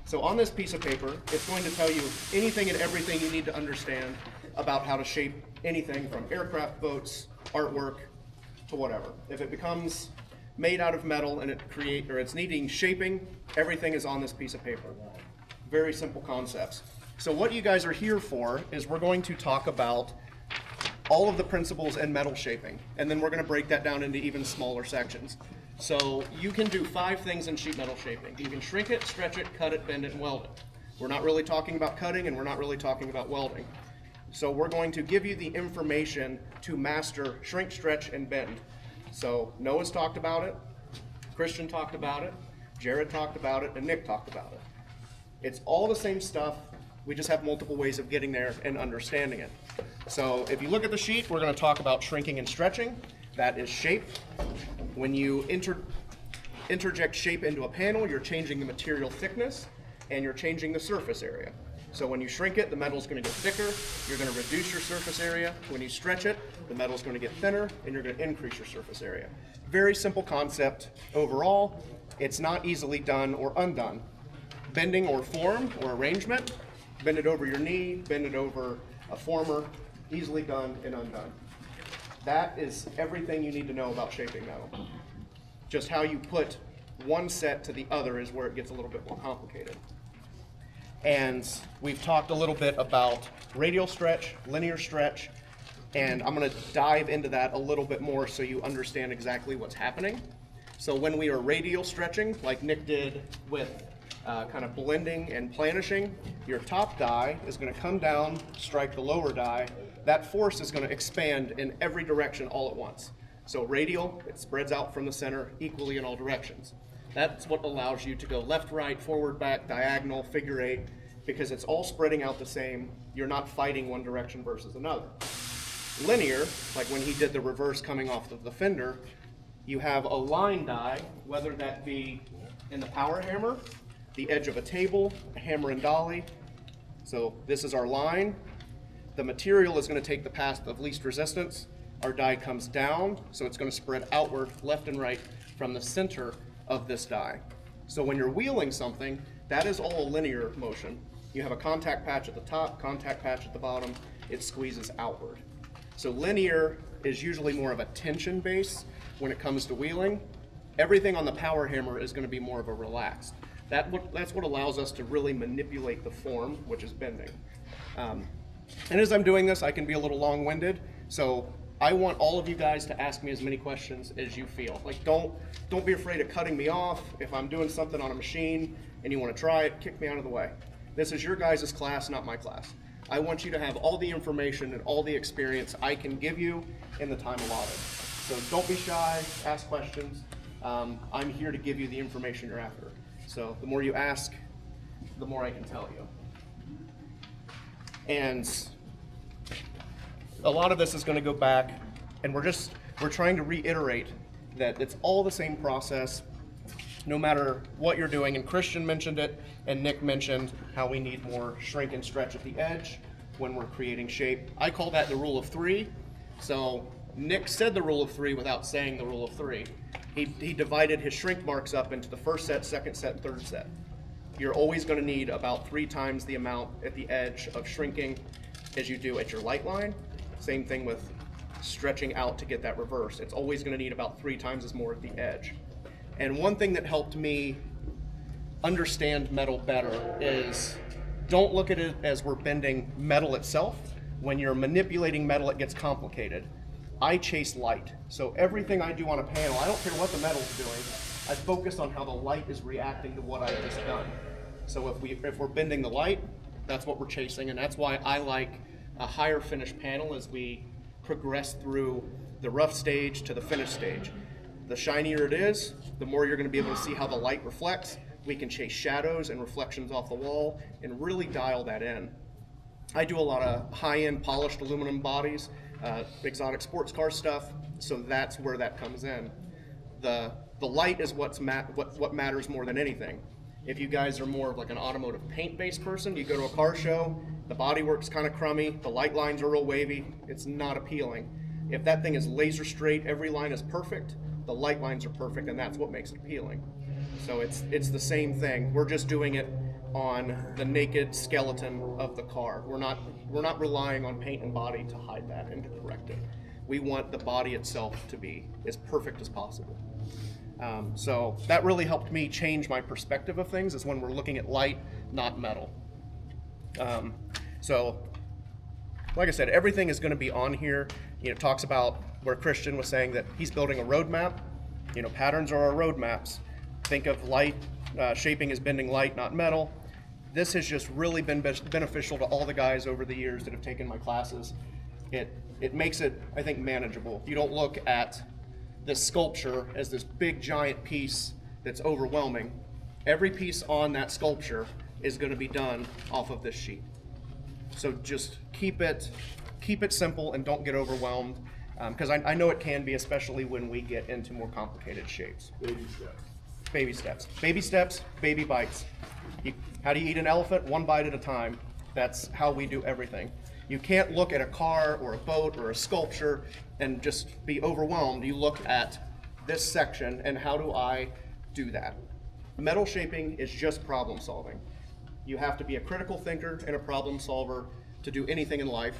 So on this piece of paper, it's going to tell you anything and everything you need to understand about how to shape anything from aircraft, boats, artwork, to whatever. If it becomes made out of metal and it's needing shaping, everything is on this piece of paper. Very simple concepts. So what you guys are here for is we're going to talk about all of the principles in metal shaping, and then we're going to break that down into even smaller sections. So you can do 5 things in sheet metal shaping. You can shrink it, stretch it, cut it, bend it, and weld it. We're not really talking about cutting, and we're not really talking about welding. So we're going to give you the information to master shrink, stretch, and bend. So Noah's talked about it, Christian talked about it, Jared talked about it, and Nick talked about it. It's all the same stuff. We just have multiple ways of getting there and understanding it. So if you look at the sheet, we're going to talk about shrinking and stretching. That is shape. When you interject shape into a panel, you're changing the material thickness and you're changing the surface area. So when you shrink it, the metal's going to get thicker. You're going to reduce your surface area. When you stretch it, the metal's going to get thinner and you're going to increase your surface area. Very simple concept overall. It's not easily done or undone. Bending or form or arrangement, bend it over your knee, bend it over a former, easily done and undone. That is everything you need to know about shaping metal. Just how you put one set to the other is where it gets a little bit more complicated. And we've talked a little bit about radial stretch, linear stretch, and I'm going to dive into that a little bit more so you understand exactly what's happening. So when we are radial stretching, like Nick did with kind of blending and planishing, your top die is going to come down, strike the lower die. That force is going to expand in every direction all at once. So radial, it spreads out from the center equally in all directions. That's what allows you to go left, right, forward, back, diagonal, figure eight, because it's all spreading out the same. You're not fighting one direction versus another. Linear, like when he did the reverse coming off of the fender, you have a line die, whether that be in the power hammer, the edge of a table, a hammer and dolly. So this is our line. The material is going to take the path of least resistance. Our die comes down, so it's going to spread outward, left and right, from the center of this die. So when you're wheeling something, that is all a linear motion. You have a contact patch at the top, contact patch at the bottom, it squeezes outward. So linear is usually more of a tension base when it comes to wheeling. Everything on the power hammer is going to be more of a relaxed. That's what allows us to really manipulate the form, which is bending. And as I'm doing this, I can be a little long-winded, so I want all of you guys to ask me as many questions as you feel. Like, don't be afraid of cutting me off. If I'm doing something on a machine and you want to try it, kick me out of the way. This is your guys' class, not my class. I want you to have all the information and all the experience I can give you in the time allotted. So don't be shy, ask questions. I'm here to give you the information you're after. So the more you ask, the more I can tell you. And a lot of this is going to go back, and we're trying to reiterate that it's all the same process, no matter what you're doing. And Christian mentioned it, and Nick mentioned how we need more shrink and stretch at the edge when we're creating shape. I call that the rule of 3. So Nick said the rule of 3 without saying the rule of 3. He divided his shrink marks up into the first set, second set, and third set. You're always going to need about 3 times the amount at the edge of shrinking as you do at your light line. Same thing with stretching out to get that reverse. It's always going to need about 3 times as more at the edge. And one thing that helped me understand metal better is don't look at it as we're bending metal itself. When you're manipulating metal, it gets complicated. I chase light. So everything I do on a panel, I don't care what the metal's doing, I focus on how the light is reacting to what I've just done. So if we're bending the light, that's what we're chasing, and that's why I like a higher finish panel as we progress through the rough stage to the finished stage. The shinier it is, the more you're going to be able to see how the light reflects. We can chase shadows and reflections off the wall and really dial that in. I do a lot of high-end polished aluminum bodies, exotic sports car stuff, so that's where that comes in. The light is what matters more than anything. If you guys are more of like an automotive paint-based person, you go to a car show, the bodywork's kind of crummy, the light lines are real wavy, it's not appealing. If that thing is laser straight, every line is perfect, the light lines are perfect, and that's what makes it appealing. So it's the same thing. We're just doing it on the naked skeleton of the car. We're not relying on paint and body to hide that and to correct it. We want the body itself to be as perfect as possible. So that really helped me change my perspective of things, is when we're looking at light, not metal. So like I said, everything is going to be on here. It talks about where Christian was saying that he's building a roadmap. Patterns are our roadmaps. Think of light, shaping as bending light, not metal. This has just really been beneficial to all the guys over the years that have taken my classes. It makes it, I think, manageable. You don't look at this sculpture as this big giant piece that's overwhelming. Every piece on that sculpture is going to be done off of this sheet. So just keep it simple and don't get overwhelmed, because I know it can be, especially when we get into more complicated shapes. Baby steps. Baby steps. Baby steps, baby bites. How do you eat an elephant? One bite at a time. That's how we do everything. You can't look at a car or a boat or a sculpture and just be overwhelmed. You look at this section and how do I do that? Metal shaping is just problem solving. You have to be a critical thinker and a problem solver to do anything in life.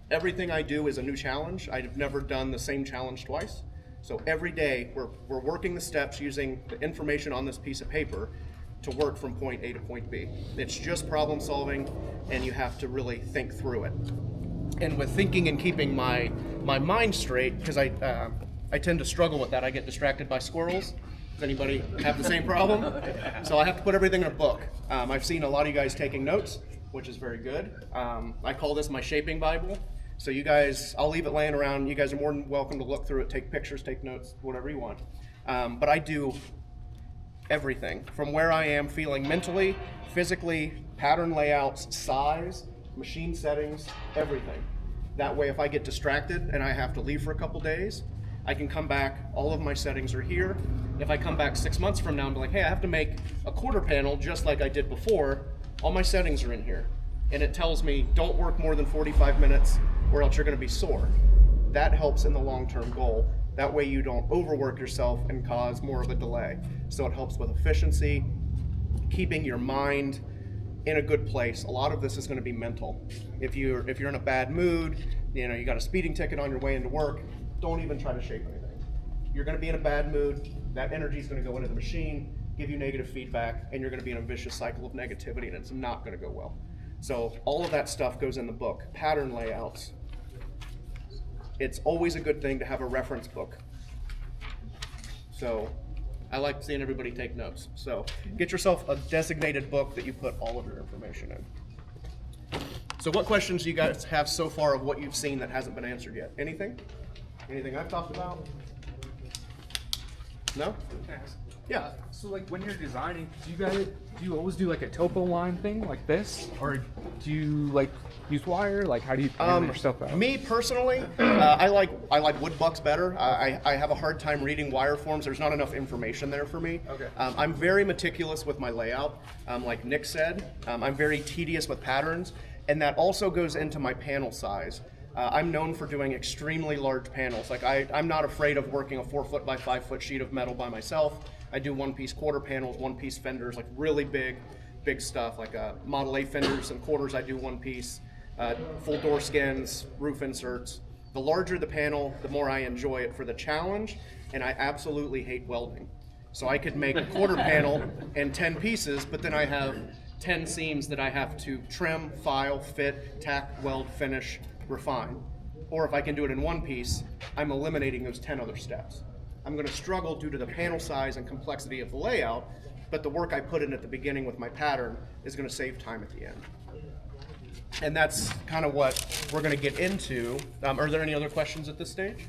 Everything I do is a new challenge. I've never done the same challenge twice. So every day we're working the steps using the information on this piece of paper to work from point A to point B. It's just problem solving, and you have to really think through it. And with thinking and keeping my mind straight, because I tend to struggle with that. I get distracted by squirrels. Does anybody have the same problem? So I have to put everything in a book. I've seen a lot of you guys taking notes, which is very good. I call this my shaping Bible. So you guys, I'll leave it laying around. You guys are more than welcome to look through it, take pictures, take notes, whatever you want. But I do everything from where I am feeling mentally, physically, pattern layouts, size, machine settings, everything. That way, if I get distracted and I have to leave for a couple days, I can come back, all of my settings are here. If I come back 6 months from now and be like, hey, I have to make a quarter panel just like I did before, all my settings are in here. And it tells me, don't work more than 45 minutes or else you're gonna be sore. That helps in the long-term goal. That way you don't overwork yourself and cause more of a delay. So it helps with efficiency, keeping your mind in a good place. A lot of this is going to be mental. If you're in a bad mood, you got a speeding ticket on your way into work, don't even try to shape anything. You're going to be in a bad mood, that energy is going to go into the machine, give you negative feedback, and you're going to be in a vicious cycle of negativity, and it's not going to go well. So all of that stuff goes in the book. Pattern layouts. It's always a good thing to have a reference book. So I like seeing everybody take notes. So get yourself a designated book that you put all of your information in. So what questions do you guys have so far of what you've seen that hasn't been answered yet? Anything? Anything I've talked about? No? Yeah. So like when you're designing, do you always do like a topo line thing like this, or do you like use wire? Like how do you plan your stuff out? Me personally, I like wood bucks better. I have a hard time reading wire forms. There's not enough information there for me. Okay. I'm very meticulous with my layout. Like Nick said, I'm very tedious with patterns, and that also goes into my panel size. I'm known for doing extremely large panels. Like I'm not afraid of working a 4 foot by 5 foot sheet of metal by myself. I do 1-piece quarter panels, 1-piece fenders, like really big stuff, like Model A fenders and quarters. I do 1 piece, full door skins, roof inserts. The larger the panel, the more I enjoy it for the challenge, and I absolutely hate welding. So I could make a quarter panel in 10 pieces, but then I have 10 seams that I have to trim, file, fit, tack, weld, finish, refine. Or if I can do it in 1 piece, I'm eliminating those 10 other steps. I'm going to struggle due to the panel size and complexity of the layout, but the work I put in at the beginning with my pattern is going to save time at the end. And that's kind of what we're going to get into. Are there any other questions at this stage?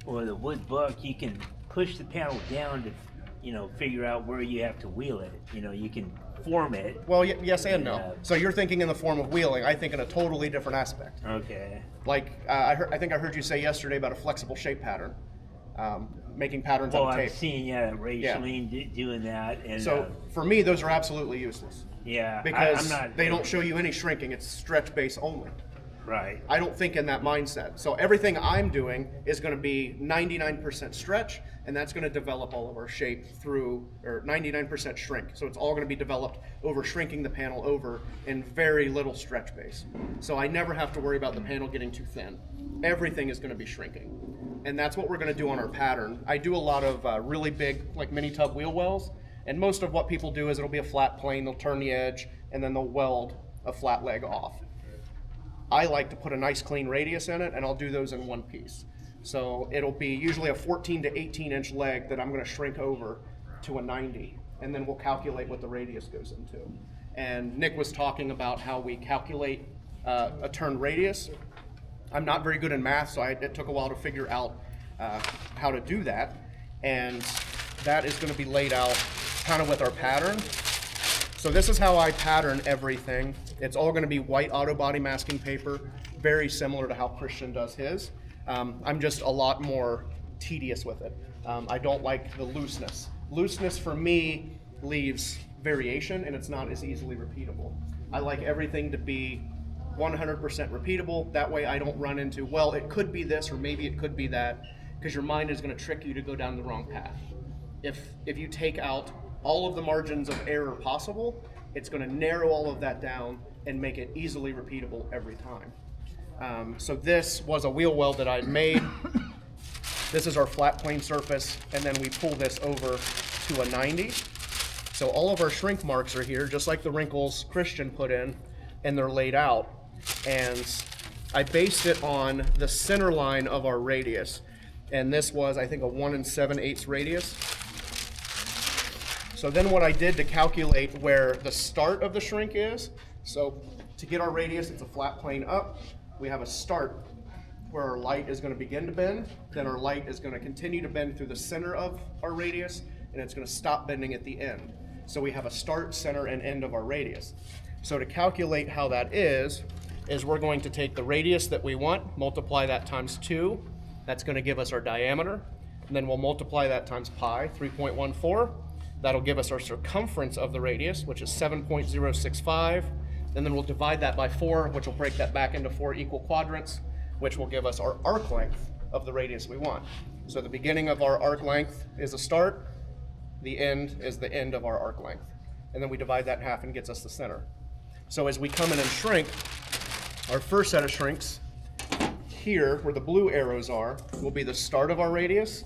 Or the wood buck, you can push the panel down to, figure out where you have to wheel it. You can form it. Well, yes and no. So you're thinking in the form of wheeling. I think in a totally different aspect. Okay. Like I think I heard you say yesterday about a flexible shape pattern, making patterns out of tape. I've seen Ray Shalene doing that, and so for me, those are absolutely useless. Yeah, Because I'm not, they don't show you any shrinking. It's stretch base only. Right. I don't think in that mindset. So everything I'm doing is going to be 99% stretch, and that's going to develop all of our shape through, or 99% shrink. So it's all going to be developed over shrinking the panel over in very little stretch base. So I never have to worry about the panel getting too thin. Everything is going to be shrinking. And that's what we're going to do on our pattern. I do a lot of really big, like mini tub wheel wells, and most of what people do is it'll be a flat plane, they'll turn the edge, and then they'll weld a flat leg off. I like to put a nice clean radius in it, and I'll do those in one piece. So it'll be usually a 14 to 18 inch leg that I'm going to shrink over to a 90, and then we'll calculate what the radius goes into. And Nick was talking about how we calculate a turn radius. I'm not very good in math, so it took a while to figure out how to do that. And that is going to be laid out kind of with our pattern. So this is how I pattern everything. It's all going to be white auto body masking paper, very similar to how Christian does his. I'm just a lot more tedious with it. I don't like the looseness. Looseness for me leaves variation, and it's not as easily repeatable. I like everything to be 100% repeatable. That way I don't run into, well, it could be this or maybe it could be that, because your mind is going to trick you to go down the wrong path. If you take out all of the margins of error possible, it's going to narrow all of that down and make it easily repeatable every time. So this was a wheel weld that I'd made. This is our flat plane surface, and then we pull this over to a 90. So all of our shrink marks are here, just like the wrinkles Christian put in, and they're laid out. And I based it on the center line of our radius. And this was, I think, a 1 7/8 radius. So then what I did to calculate where the start of the shrink is, so to get our radius, it's a flat plane up. We have a start where our light is going to begin to bend. Then our light is going to continue to bend through the center of our radius, and it's going to stop bending at the end. So we have a start, center, and end of our radius. So to calculate how that is we're going to take the radius that we want, multiply that times 2. That's going to give us our diameter. And then we'll multiply that times pi, 3.14. That'll give us our circumference of the radius, which is 7.065. And then we'll divide that by 4, which will break that back into 4 equal quadrants, which will give us our arc length of the radius we want. So the beginning of our arc length is a start. The end is the end of our arc length. And then we divide that in half and gets us the center. So as we come in and shrink, our first set of shrinks here, where the blue arrows are, will be the start of our radius.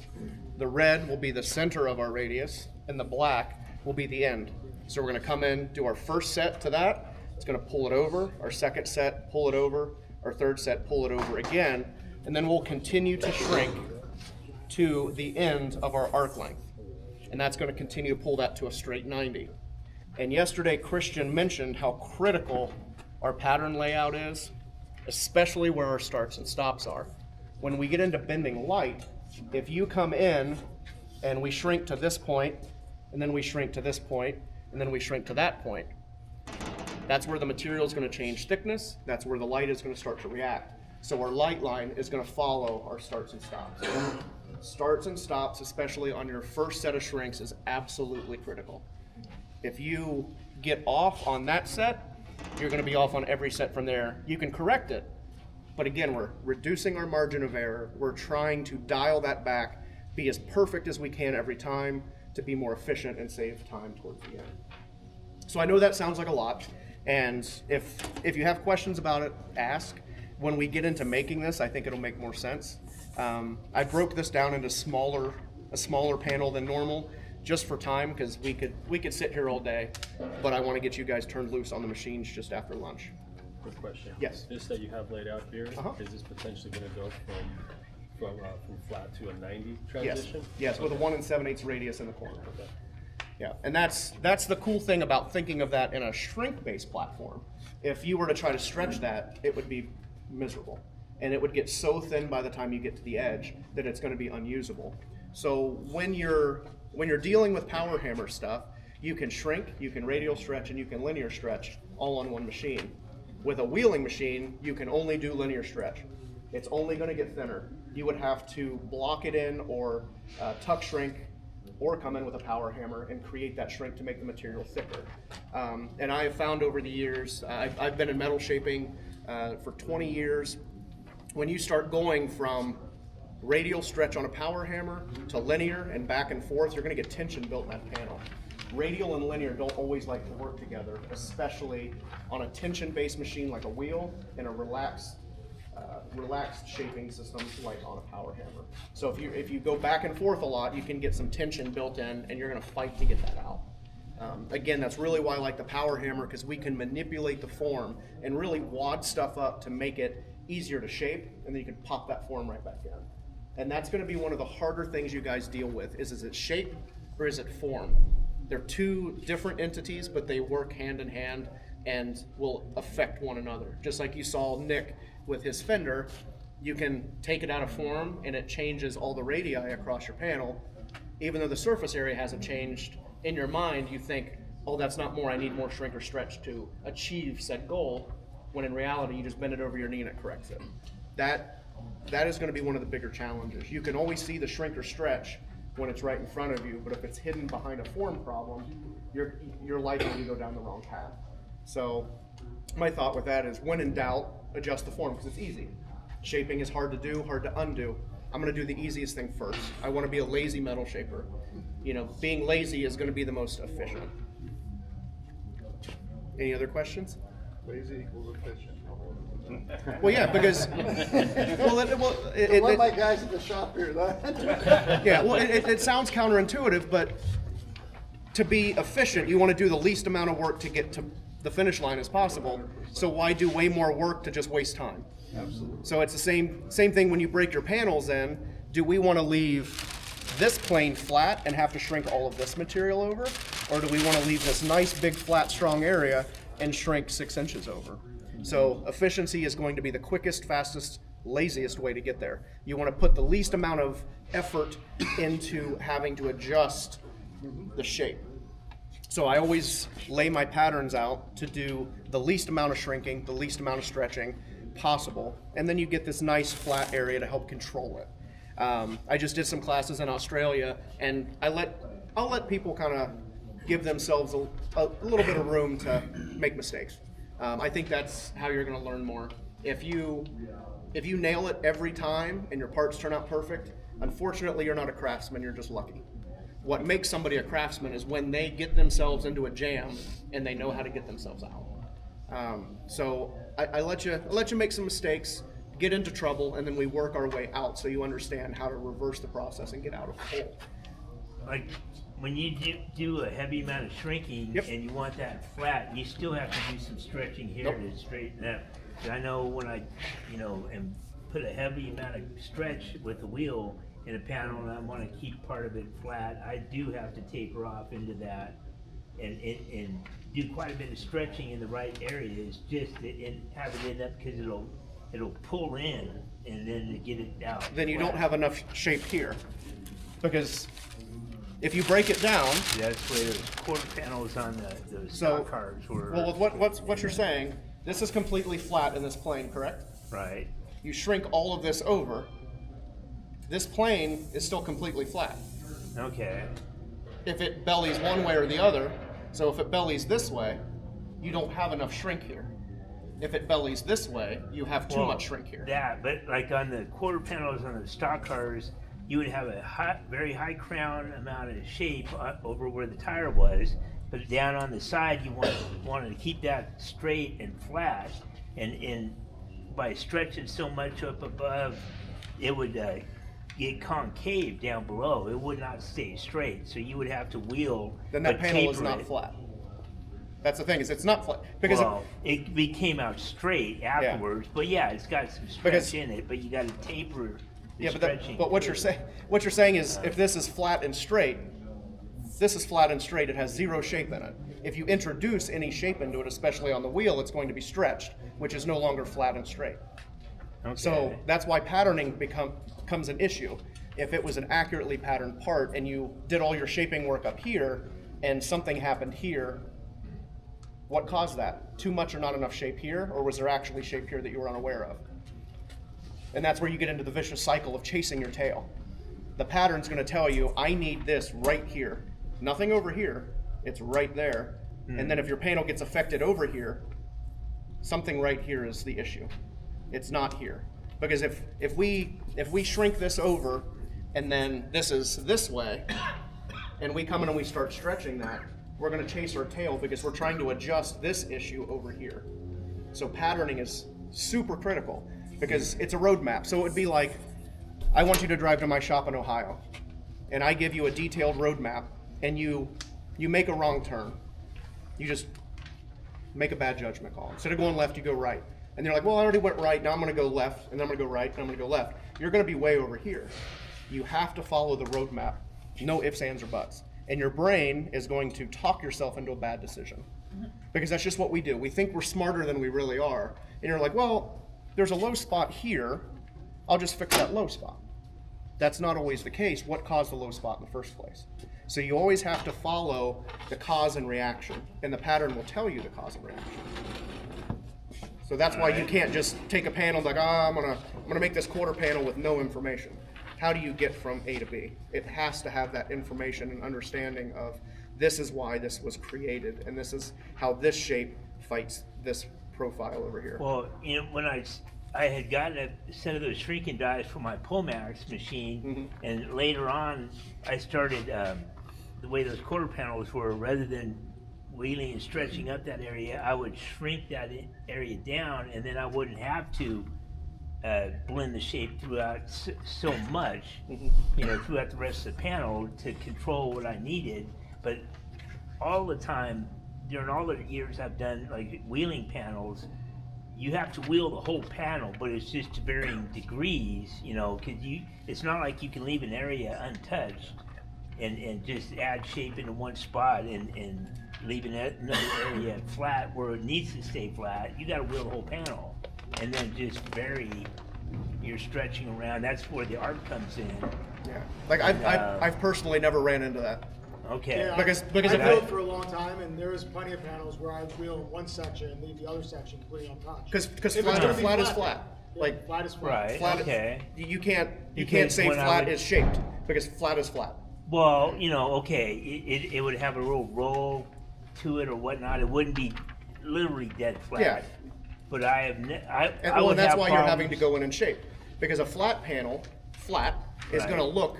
The red will be the center of our radius, and the black will be the end. So we're going to come in, do our first set to that. It's going to pull it over. Our second set, pull it over. Our third set, pull it over again. And then we'll continue to shrink to the end of our arc length. And that's going to continue to pull that to a straight 90. And yesterday, Christian mentioned how critical our pattern layout is, especially where our starts and stops are. When we get into bending light, if you come in and we shrink to this point, and then we shrink to this point, and then we shrink to that point, that's where the material is going to change thickness. That's where the light is going to start to react. So our light line is going to follow our starts and stops. Starts and stops, especially on your first set of shrinks, is absolutely critical. If you get off on that set, you're going to be off on every set from there. You can correct it, but again, we're reducing our margin of error. We're trying to dial that back, be as perfect as we can every time to be more efficient and save time towards the end. So I know that sounds like a lot, and if you have questions about it, ask. When we get into making this, I think it'll make more sense. I broke this down into a smaller panel than normal, just for time, because we could sit here all day, but I want to get you guys turned loose on the machines just after lunch. Quick question. Yes. This that you have laid out here, Uh-huh. is this potentially going to go from flat to a 90 Yes, transition? yes, with a 1 7/8 radius in the corner. Okay. Yeah, and that's the cool thing about thinking of that in a shrink-based platform. If you were to try to stretch that, it would be miserable, and it would get so thin by the time you get to the edge that it's going to be unusable. So when you're dealing with power hammer stuff, you can shrink, you can radial stretch, and you can linear stretch all on one machine. With a wheeling machine, you can only do linear stretch. It's only going to get thinner. You would have to block it in or tuck shrink, or come in with a power hammer and create that shrink to make the material thicker. And I have found over the years, I've been in metal shaping for 20 years. When you start going from radial stretch on a power hammer to linear and back and forth, you're going to get tension built in that panel. Radial and linear don't always like to work together, especially on a tension-based machine like a wheel and a relaxed shaping system like on a power hammer. So if you go back and forth a lot, you can get some tension built in, and you're going to fight to get that out. Again, that's really why I like the power hammer, because we can manipulate the form and really wad stuff up to make it easier to shape, and then you can pop that form right back in. And that's going to be one of the harder things you guys deal with is it shape or is it form? They're two different entities, but they work hand in hand and will affect one another. Just like you saw Nick with his fender, you can take it out of form and it changes all the radii across your panel. Even though the surface area hasn't changed, in your mind you think, oh, that's not more, I need more shrink or stretch to achieve said goal, when in reality you just bend it over your knee and it corrects it. That is going to be one of the bigger challenges. You can always see the shrink or stretch when it's right in front of you, but if it's hidden behind a form problem, you're likely to go down the wrong path. So my thought with that is, when in doubt, adjust the form, because it's easy. Shaping is hard to do, hard to undo. I'm going to do the easiest thing first. I want to be a lazy metal shaper. Being lazy is going to be the most efficient. Any other questions? Lazy equals efficient. Well, yeah, because Let my guys at the shop hear that. yeah, well, it sounds counterintuitive, but to be efficient, you want to do the least amount of work to get to the finish line as possible. So why do way more work to just waste time? Absolutely. So it's the same thing when you break your panels in. Do we want to leave this plane flat and have to shrink all of this material over? Or do we want to leave this nice, big, flat, strong area and shrink 6 inches over? So efficiency is going to be the quickest, fastest, laziest way to get there. You want to put the least amount of effort into having to adjust the shape. So I always lay my patterns out to do the least amount of shrinking, the least amount of stretching possible, and then you get this nice flat area to help control it. I just did some classes in Australia, and I'll let people kind of give themselves a little bit of room to make mistakes. I think that's how you're going to learn more. If you nail it every time and your parts turn out perfect, unfortunately you're not a craftsman, you're just lucky. What makes somebody a craftsman is when they get themselves into a jam and they know how to get themselves out. So I let you make some mistakes, get into trouble, and then we work our way out so you understand how to reverse the process and get out of the hole. Like when you do a heavy amount of shrinking, Yep. and you want that flat, you still have to do some stretching here Nope. to straighten up. And I know when I, and put a heavy amount of stretch with the wheel in a panel, and I want to keep part of it flat, I do have to taper off into that and do quite a bit of stretching in the right areas, just and have it end up, because it'll pull in and then to get it out. Then you flat. don't have enough shape here, because if you break it down, That's where those quarter panels on those so stock cars were. well, with what you're saying, this is completely flat in this plane, correct? Right. You shrink all of this over. This plane is still completely flat. Okay. If it bellies one way or the other, so if it bellies this way, you don't have enough shrink here. If it bellies this way, you have too much shrink here. That, but like on the quarter panels on the stock cars, you would have a very high crown amount of shape over where the tire was, but down on the side you wanted to keep that straight and flat, and by stretching so much up above, it would get concave down below. It would not stay straight, so you would have to wheel. Then that but panel is taper not it. flat. That's the thing, is it's not flat. Because Well, it came out straight afterwards, but yeah, it's got some stretch Because- in it, but you got to taper the yeah, but stretching. what you're saying is, if this is flat and straight, this is flat and straight, it has zero shape in it. If you introduce any shape into it, especially on the wheel, it's going to be stretched, which is no longer flat and straight. Okay. So that's why patterning becomes an issue. If it was an accurately patterned part and you did all your shaping work up here and something happened here, what caused that? Too much or not enough shape here, or was there actually shape here that you were unaware of? And that's where you get into the vicious cycle of chasing your tail. The pattern's going to tell you, I need this right here. Nothing over here, it's right there. And then if your panel gets affected over here, something right here is the issue. It's not here. Because if we shrink this over and then this is this way, and we come in and we start stretching that, we're gonna chase our tail because we're trying to adjust this issue over here. So patterning is super critical because it's a roadmap. So it would be like, I want you to drive to my shop in Ohio, and I give you a detailed roadmap, and you make a wrong turn. You just make a bad judgment call. Instead of going left, you go right. And you're like, well, I already went right, now I'm gonna go left, and then I'm gonna go right, and I'm gonna go left. You're gonna be way over here. You have to follow the roadmap. No ifs, ands, or buts. And your brain is going to talk yourself into a bad decision. Because that's just what we do. We think we're smarter than we really are. And you're like, well, there's a low spot here, I'll just fix that low spot. That's not always the case. What caused the low spot in the first place? So you always have to follow the cause and reaction, and the pattern will tell you the cause and reaction. So that's why you can't just take a panel like, I'm gonna make this quarter panel with no information. How do you get from A to B? It has to have that information and understanding of this is why this was created, and this is how this shape fights this profile over here. Well, you know, when I had gotten a set of those shrinking dies for my Pomax machine, and later on I started the way those quarter panels were, rather than wheeling and stretching up that area, I would shrink that area down, and then I wouldn't have to blend the shape throughout so much, you know, throughout the rest of the panel to control what I needed. But all the time, during all the years I've done like wheeling panels, you have to wheel the whole panel, but it's just to varying degrees, you know, because it's not like you can leave an area untouched and just add shape into one spot and leaving another area flat where it needs to stay flat. You got to wheel the whole panel and then just vary your stretching around. That's where the art comes in. Yeah, like I've personally never ran into that. Okay. Yeah, Because I if built for a long time, and there was plenty of panels where I would wheel in one section and leave the other section completely untouched. Because If it's flat, gonna be flat is flat. yeah, Like flat is flat. Right. flat. Okay. You can't Because say when I flat would- is shaped because flat is flat. Well, you know, okay, it would have a little roll to it or whatnot. It wouldn't be literally dead flat. Yeah. But I have, I And would that's have why you're having to problems- go in and shape. Because a flat panel, flat, is Right. going to look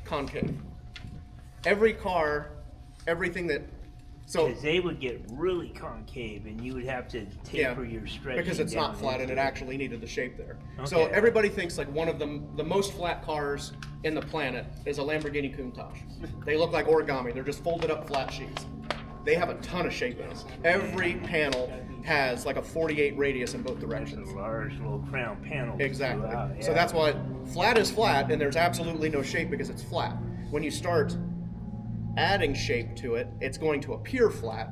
concave. Every car, everything that, so Because they would get really concave, and you would have to yeah, taper your stretching because it's not down flat and into it actually needed the shape there. So Okay. everybody thinks like one of the most flat cars in the planet is a Lamborghini Countach. They look like origami. They're just folded up flat sheets. They have a ton of shape in them. Every panel has like a 48 radius in both directions. a large little crown panel. Exactly. throughout, So yeah. that's why flat is flat, and there's absolutely no shape because it's flat. When you start adding shape to it, it's going to appear flat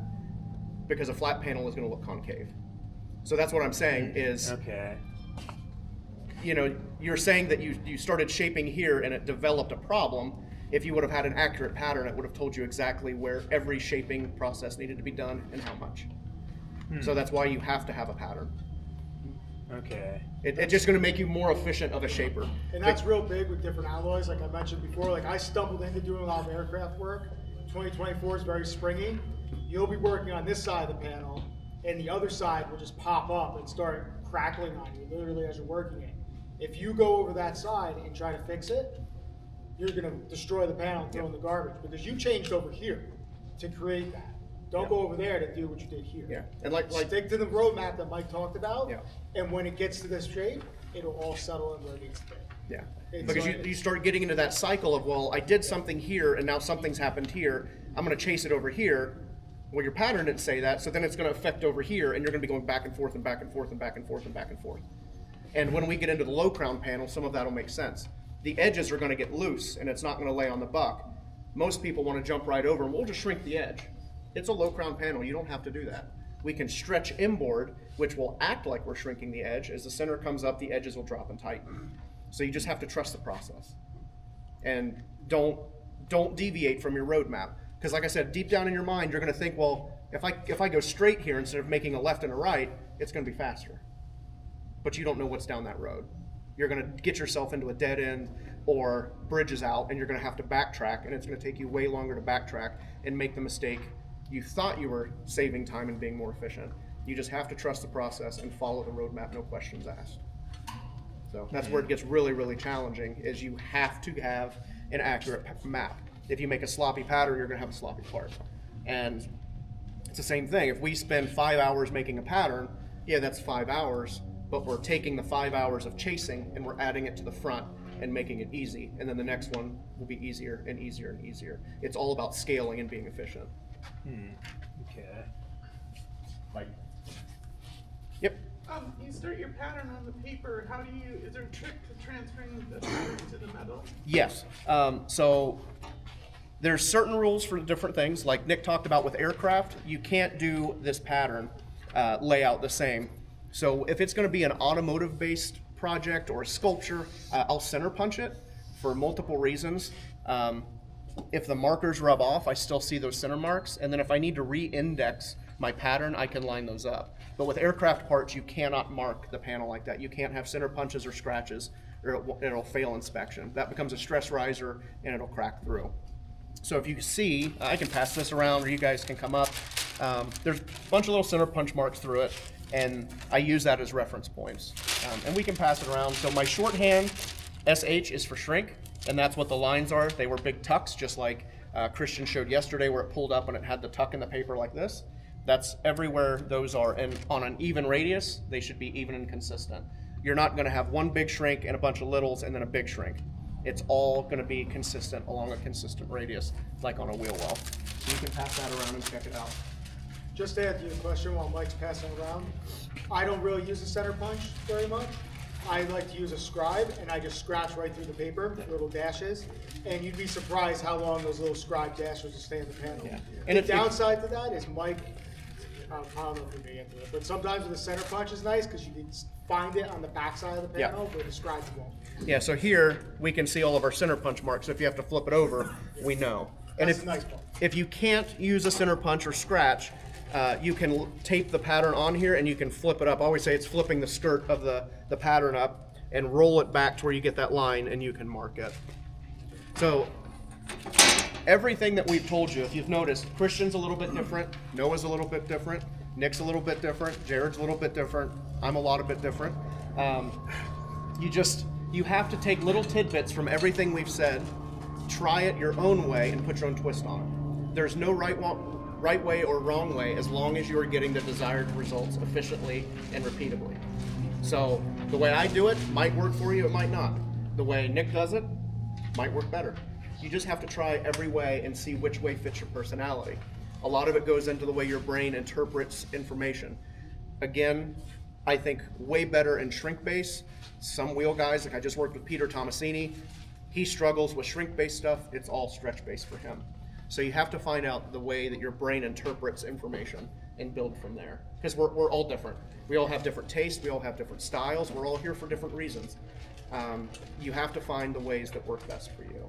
because a flat panel is going to look concave. So that's what I'm saying is, Okay. you know, you're saying that you started shaping here and it developed a problem. If you would have had an accurate pattern, it would have told you exactly where every shaping process needed to be done and how much. So that's why you have to have a pattern. Okay. It's just going to make you more efficient of a shaper. And that's real big with different alloys, like I mentioned before. Like I stumbled into doing a lot of aircraft work. 2024 is very springy. You'll be working on this side of the panel, and the other side will just pop up and start crackling on you, literally as you're working it. If you go over that side and try to fix it, you're gonna destroy the panel and throw it in the garbage because you changed over here to create that. Don't go over there to do what you did here. Yeah, and like Stick to the roadmap that Mike talked about, Yeah. and when it gets to this shape, it'll all settle in where it needs to be. yeah, It's because like- you start getting into that cycle of, well, I did something here and now something's happened here. I'm going to chase it over here. Well, your pattern didn't say that, so then it's going to affect over here, and you're going to be going back and forth and back and forth and back and forth and back and forth. And when we get into the low crown panel, some of that will make sense. The edges are going to get loose, and it's not going to lay on the buck. Most people want to jump right over, and we'll just shrink the edge. It's a low crown panel. You don't have to do that. We can stretch inboard, which will act like we're shrinking the edge. As the center comes up, the edges will drop and tighten. So you just have to trust the process. And don't deviate from your roadmap. Because like I said, deep down in your mind, you're going to think, well, if I go straight here instead of making a left and a right, it's going to be faster. But you don't know what's down that road. You're going to get yourself into a dead end or bridges out, and you're going to have to backtrack, and it's going to take you way longer to backtrack and make the mistake you thought you were saving time and being more efficient. You just have to trust the process and follow the roadmap, no questions asked. So that's where it gets really, really challenging, is you have to have an accurate map. If you make a sloppy pattern, you're gonna have a sloppy part. And it's the same thing. If we spend 5 hours making a pattern, yeah, that's 5 hours, but we're taking the 5 hours of chasing and we're adding it to the front and making it easy. And then the next one will be easier and easier and easier. It's all about scaling and being efficient. Okay. Like, yep. You start your pattern on the paper. How do you? Is there a trick to transferring the pattern to the metal? Yes. So there's certain rules for different things. Like Nick talked about with aircraft, you can't do this pattern layout the same. So if it's going to be an automotive-based project or a sculpture, I'll center punch it for multiple reasons. If the markers rub off, I still see those center marks. And then if I need to re-index my pattern, I can line those up. But with aircraft parts, you cannot mark the panel like that. You can't have center punches or scratches, or it'll fail inspection. That becomes a stress riser and it'll crack through. So if you see, I can pass this around or you guys can come up. There's a bunch of little center punch marks through it, and I use that as reference points. And we can pass it around. So my shorthand, SH, is for shrink, and that's what the lines are. They were big tucks, just like Christian showed yesterday, where it pulled up and it had the tuck in the paper like this. That's everywhere those are, and on an even radius, they should be even and consistent. You're not gonna have one big shrink and a bunch of littles and then a big shrink. It's all gonna be consistent along a consistent radius, like on a wheel well. So you can pass that around and check it out. Just to answer your question while Mike's passing around, I don't really use a center punch very much. I like to use a scribe, and I just scratch right through the paper, little dashes, and you'd be surprised how long those little scribe dashes will stay in the panel. Yeah. And And the if- downside to that is Mike, I don't know if we're getting into it, but sometimes with a center punch is nice because you can find it on the backside of the Yeah. panel where the scribe won't. Yeah, so here, we can see all of our center punch marks. So if you have to flip it over, we know. And That's if, the nice part. if you can't use a center punch or scratch, you can tape the pattern on here and you can flip it up. I always say it's flipping the skirt of the pattern up and roll it back to where you get that line and you can mark it. So everything that we've told you, if you've noticed, Christian's a little bit different, Noah's a little bit different, Nick's a little bit different, Jared's a little bit different, I'm a lot of bit different. You have to take little tidbits from everything we've said, try it your own way, and put your own twist on it. There's no right way or wrong way as long as you are getting the desired results efficiently and repeatably. So the way I do it might work for you, it might not. The way Nick does it might work better. You just have to try every way and see which way fits your personality. A lot of it goes into the way your brain interprets information. Again, I think way better in shrink base. Some wheel guys, like I just worked with Peter Tomasini, he struggles with shrink based stuff. It's all stretch based for him. So you have to find out the way that your brain interprets information and build from there. Because we're all different. We all have different tastes, we all have different styles, we're all here for different reasons. You have to find the ways that work best for you.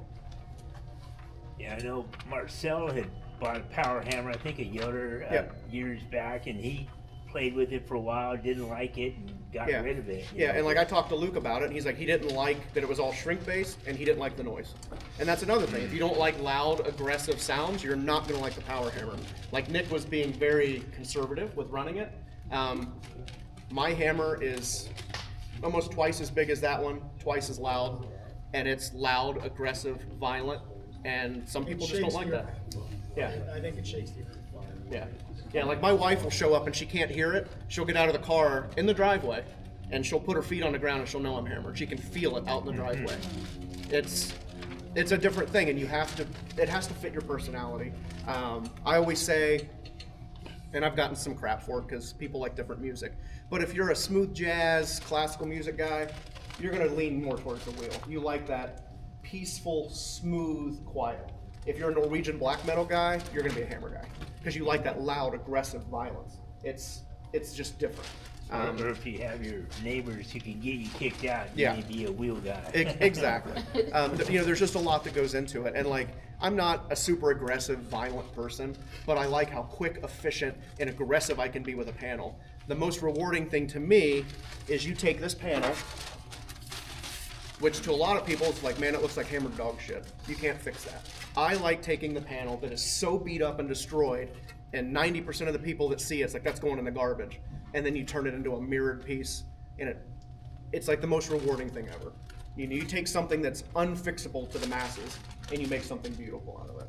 Yeah, I know Marcel had bought a power hammer, I think a Yoder, Yeah. years back, and he played with it for a while, didn't like it, and got Yeah. rid of it. you Yeah, know. and like I talked to Luke about it, and he's like, he didn't like that it was all shrink based, and he didn't like the noise. And that's another thing. If you don't like loud, aggressive sounds, you're not gonna like the power hammer. Like Nick was being very conservative with running it. My hammer is almost twice as big as that one, twice as loud, and it's loud, aggressive, violent, and some people just don't like that. Yeah. I think it shakes the Yeah. Yeah, like my wife will show up and she can't hear it. She'll get out of the car in the driveway and she'll put her feet on the ground and she'll know I'm hammered. She can feel it out in the driveway. It's a different thing, and it has to fit your personality. I always say, and I've gotten some crap for it because people like different music, but if you're a smooth jazz, classical music guy, you're gonna lean more towards the wheel. You like that peaceful, smooth, quiet. If you're a Norwegian black metal guy, you're gonna be a hammer guy because you like that loud, aggressive violence. It's just different. Or if you have your neighbors who can get you kicked out, Yeah. you may be a wheel guy. Exactly. There's just a lot that goes into it. And like, I'm not a super aggressive, violent person, but I like how quick, efficient, and aggressive I can be with a panel. The most rewarding thing to me is you take this panel, which to a lot of people, it's like, man, it looks like hammered dog shit. You can't fix that. I like taking the panel that is so beat up and destroyed And 90% of the people that see it's like, that's going in the garbage. And then you turn it into a mirrored piece, and it's like the most rewarding thing ever. You know, you take something that's unfixable to the masses, and you make something beautiful out of it.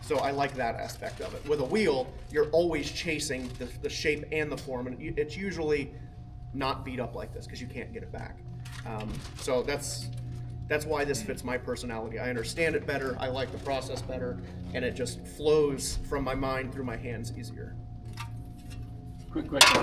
So I like that aspect of it. With a wheel, you're always chasing the shape and the form, and it's usually not beat up like this because you can't get it back. So that's why this fits my personality. I understand it better, I like the process better, and it just flows from my mind through my hands easier. Quick question